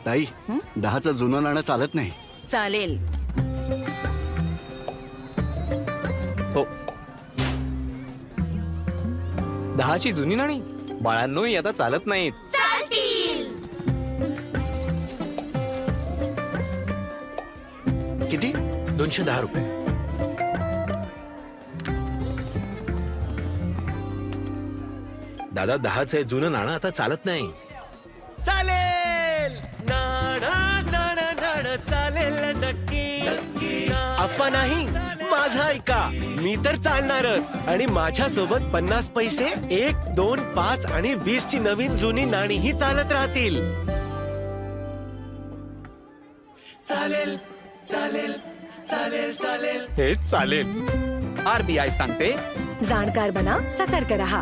ताई, 10चं जुनं नाणं चालत नाही. चालेल. हो, 10ची जुनी नाणी बाळांनो आता चालत नाहीत. किती? 210 रुपये. दादा, 10चं जुनं नाणं आता चालत नाही. चालेल नाणं चालेल नक्की. अफवा नाही, माझा ऐका. मी तर चालणारच. आणि माझ्या सोबत 50 पैसे 1, 2, 5 आणि 20 ची नवीन जुनी नाणीही चालत राहतील. चालेल चालेल चालेल चालेल. हे चालेल. RBI सांगते, जाणकार बना, सतर्क रहा.